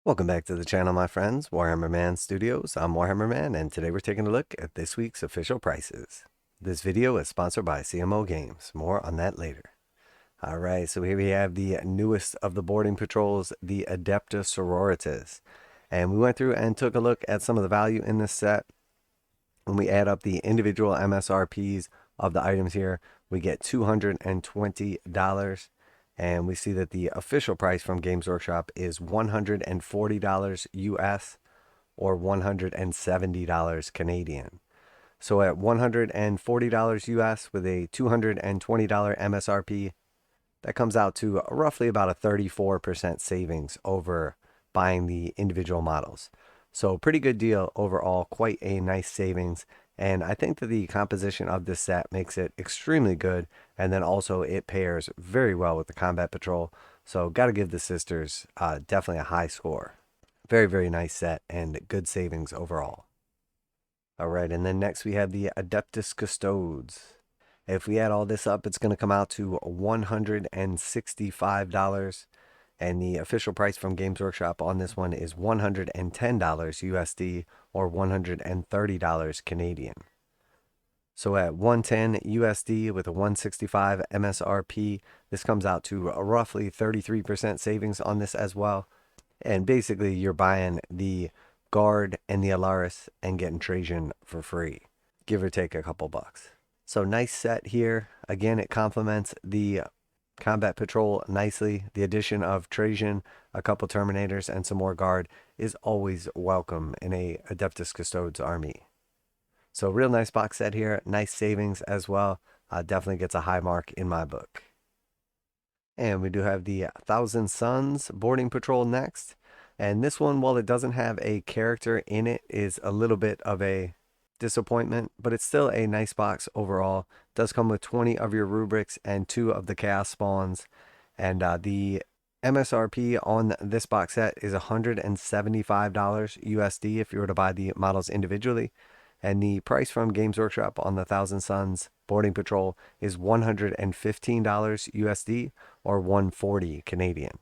Welcome back to the channel, my friends. Warhammer Man Studios. I'm Warhammer Man, and today we're taking a look at this week's official prices. This video is sponsored by CMO Games. More on that later. Alright, so here we have the newest of the boarding patrols, the Adepta Sororitas. And we went through and took a look at some of the value in this set. When we add up the individual MSRPs of the items here, we get $220. And we see that the official price from Games Workshop is $140 US or $170 Canadian. So at $140 US with a $220 MSRP, that comes out to roughly about a 34% savings over buying the individual models. So pretty good deal overall, quite a nice savings. And I think that the composition of this set makes it extremely good. And then also it pairs very well with the Combat Patrol. So got to give the sisters definitely a high score. Very, very nice set and good savings overall. All right, and then next we have the Adeptus Custodes. If we add all this up, it's going to come out to $165. And the official price from Games Workshop on this one is $110 USD or $130 Canadian. So at $110 USD with a $165 MSRP, this comes out to a roughly 33% savings on this as well. And basically you're buying the Guard and the Allarus and getting Trajann for free, give or take a couple bucks. So nice set here. Again, it complements the Combat Patrol nicely. The addition of Trajann, a couple Terminators, and some more Guard is always welcome in a Adeptus Custodes army. So real nice box set here. Nice savings as well. Definitely gets a high mark in my book. And we do have the Thousand Suns boarding patrol next. And this one, while it doesn't have a character in it, is a little bit of a disappointment, but it's still a nice box overall. It does come with 20 of your rubrics and 2 of the chaos spawns, and the MSRP on this box set is $175 USD if you were to buy the models individually, and the price from Games Workshop on the Thousand Suns boarding patrol is $115 USD or $140 Canadian.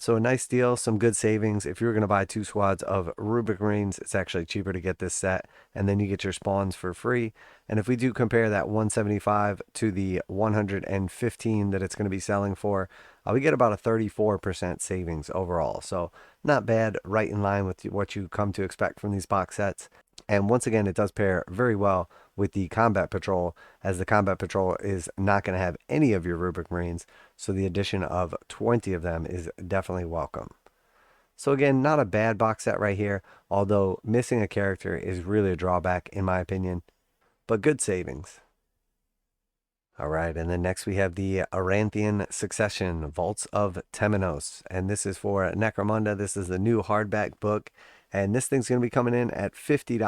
So a nice deal, some good savings. If you were going to buy 2 squads of Rubric Marines, it's actually cheaper to get this set, and then you get your spawns for free. And if we do compare that 175 to the 115 that it's going to be selling for, we get about a 34% savings overall. So not bad, right in line with what you come to expect from these box sets. And once again, it does pair very well with the Combat Patrol, as the Combat Patrol is not going to have any of your Rubric Marines, so the addition of 20 of them is definitely welcome. So again, not a bad box set right here, although missing a character is really a drawback in my opinion, but good savings. Alright, and then next we have the Aranthian Succession, Vaults of Temenos, and this is for Necromunda. This is the new hardback book. And this thing's going to be coming in at $50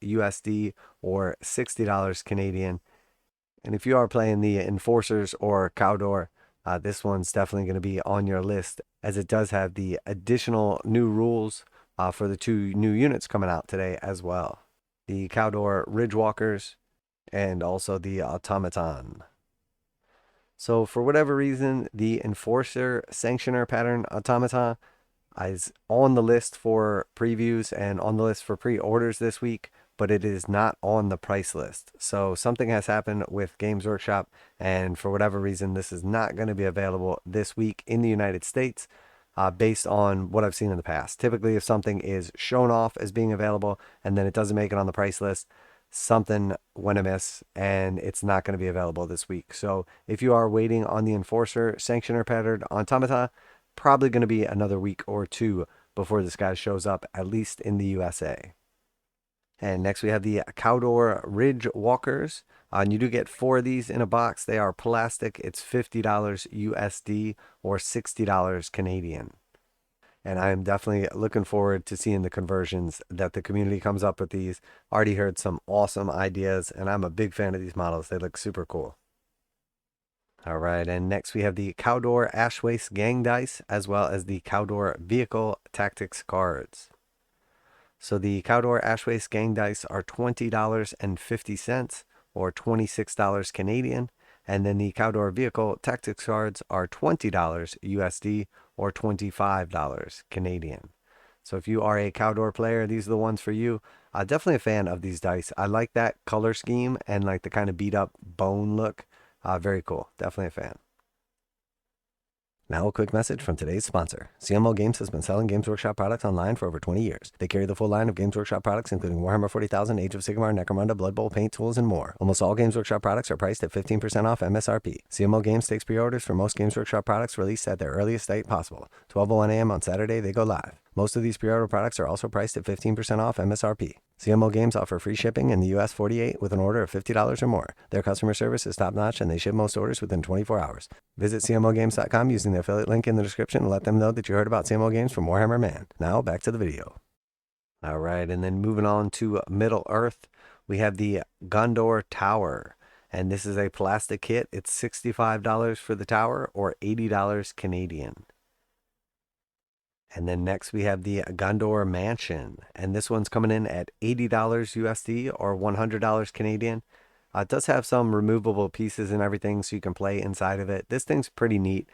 USD or $60 Canadian. And if you are playing the Enforcers or Cowdor, this one's definitely going to be on your list, as it does have the additional new rules for the 2 new units coming out today as well. The Cowdor Ridgewalkers and also the Automaton. So for whatever reason, the Enforcer Sanctioner pattern Automata is on the list for previews and on the list for pre-orders this week, but it is not on the price list. So something has happened with Games Workshop, and for whatever reason, this is not going to be available this week in the United States, based on what I've seen in the past. Typically, if something is shown off as being available and then it doesn't make it on the price list, something went amiss and it's not going to be available this week. So if you are waiting on the Enforcer Sanctioner pattern Automata, probably going to be another week or 2 before this guy shows up, at least in the USA. And next we have the Cowdor Ridgewalkers. And you do get 4 of these in a box. They are plastic. It's $50 USD or $60 Canadian. And I am definitely looking forward to seeing the conversions that the community comes up with these. Already heard some awesome ideas, and I'm a big fan of these models. They look super cool. All right, and next we have the Cowdor Ashwaste Gang Dice, as well as the Cowdor Vehicle Tactics Cards. So the Cowdor Ashwaste Gang Dice are $20.50 or $26 Canadian, and then the Cowdor Vehicle Tactics Cards are $20 USD or $25 Canadian. So if you are a Cowdor player, these are the ones for you. Definitely a fan of these dice. I like that color scheme and like the kind of beat up bone look. Very cool. Definitely a fan. Now a quick message from today's sponsor. CMO Games has been selling Games Workshop products online for over 20 years. They carry the full line of Games Workshop products, including Warhammer 40,000, Age of Sigmar, Necromunda, Blood Bowl, paint tools, and more. Almost all Games Workshop products are priced at 15% off MSRP. CMO Games takes pre-orders for most Games Workshop products released at their earliest date possible. 12:01 a.m. on Saturday, they go live. Most of these pre-order products are also priced at 15% off MSRP. CMO Games offer free shipping in the US 48 with an order of $50 or more. Their customer service is top-notch and they ship most orders within 24 hours. Visit CMOGames.com using the affiliate link in the description and let them know that you heard about CMO Games from Warhammer Man. Now back to the video. All right, and then moving on to Middle Earth, we have the Cowdor Tower. And this is a plastic kit. It's $65 for the tower or $80 Canadian. And then next we have the Cowdor Mansion. And this one's coming in at $80 USD or $100 Canadian. It does have some removable pieces and everything so you can play inside of it. This thing's pretty neat.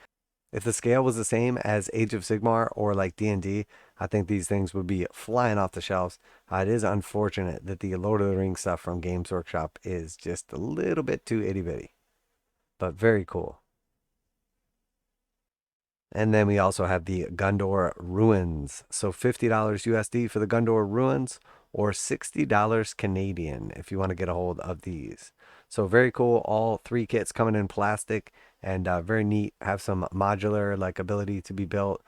If the scale was the same as Age of Sigmar or like D&D, I think these things would be flying off the shelves. It is unfortunate that the Lord of the Rings stuff from Games Workshop is just a little bit too itty-bitty. But very cool. And then we also have the Cowdor Ruins. So $50 USD for the Cowdor Ruins or $60 Canadian if you want to get a hold of these. So very cool. All three kits coming in plastic and very neat. Have some modular like ability to be built.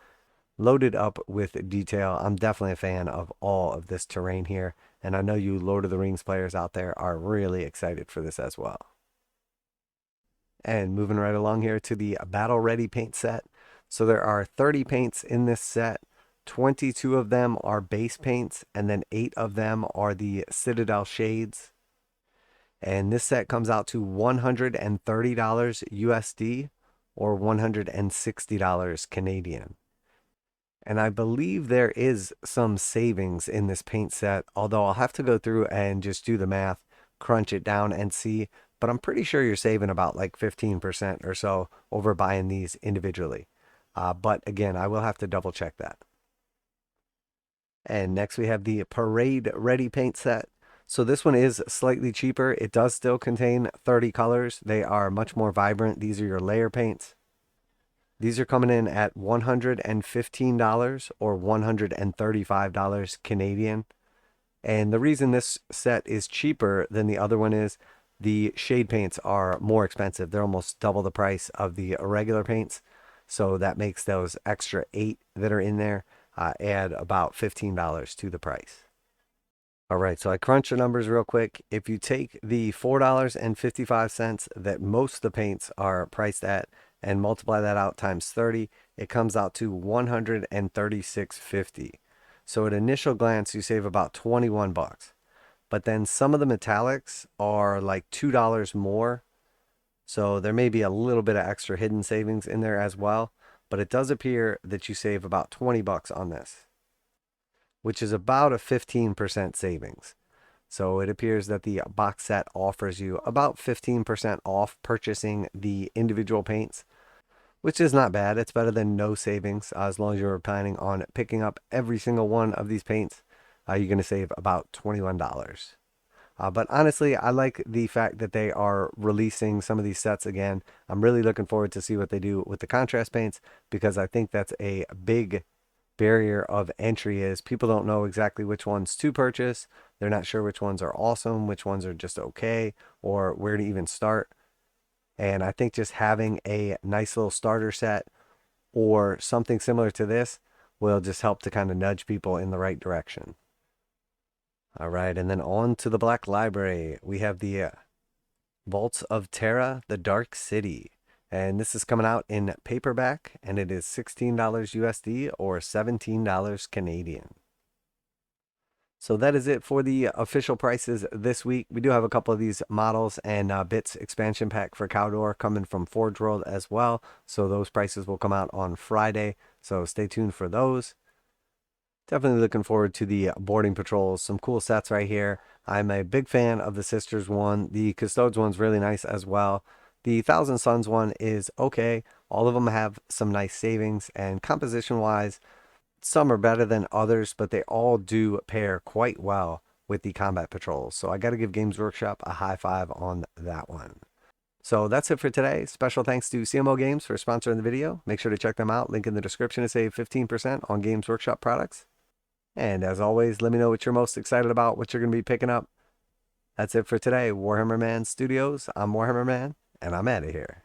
Loaded up with detail. I'm definitely a fan of all of this terrain here. And I know you Lord of the Rings players out there are really excited for this as well. And moving right along here to the Battle Ready paint set. So there are 30 paints in this set. 22 of them are base paints, and then 8 of them are the Citadel shades. And this set comes out to $130 USD or $160 Canadian. And I believe there is some savings in this paint set, although I'll have to go through and just do the math, crunch it down and see. But I'm pretty sure you're saving about like 15% or so over buying these individually. But again, I will have to double check that. And next we have the Parade Ready paint set. So this one is slightly cheaper. It does still contain 30 colors. They are much more vibrant. These are your layer paints. These are coming in at $115 or $135 Canadian. And the reason this set is cheaper than the other one is the shade paints are more expensive. They're almost double the price of the regular paints. So that makes those extra 8 that are in there add about $15 to the price. All right, so I crunched the numbers real quick. If you take the $4.55 that most of the paints are priced at and multiply that out times 30, it comes out to $136.50. So at initial glance, you save about 21 bucks. But then some of the metallics are like $2 more. So there may be a little bit of extra hidden savings in there as well. But it does appear that you save about 20 bucks on this, which is about a 15% savings. So it appears that the box set offers you about 15% off purchasing the individual paints, which is not bad. It's better than no savings. As long as you're planning on picking up every single one of these paints, you're going to save about $21. But honestly, I like the fact that they are releasing some of these sets again. I'm really looking forward to see what they do with the contrast paints, because I think that's a big barrier of entry is people don't know exactly which ones to purchase. They're not sure which ones are awesome, which ones are just okay, or where to even start. And I think just having a nice little starter set or something similar to this will just help to kind of nudge people in the right direction. All right, and then on to the Black Library. We have the Vaults of Terra, the Dark City. And this is coming out in paperback, and it is $16 USD or $17 Canadian. So that is it for the official prices this week. We do have a couple of these models and bits expansion pack for Cowdor coming from Forge World as well. So those prices will come out on Friday. So stay tuned for those. Definitely looking forward to the boarding patrols. Some cool sets right here. I'm a big fan of the Sisters one. The Custodes one's really nice as well. The Thousand Suns one is okay. All of them have some nice savings, and composition wise, some are better than others, but they all do pair quite well with the combat patrols. So I got to give Games Workshop a high five on that one. So that's it for today. Special thanks to CMO Games for sponsoring the video. Make sure to check them out. Link in the description to save 15% on Games Workshop products. And as always, let me know what you're most excited about, what you're going to be picking up. That's it for today. Warhammer Man Studios. I'm Warhammer Man, and I'm out of here.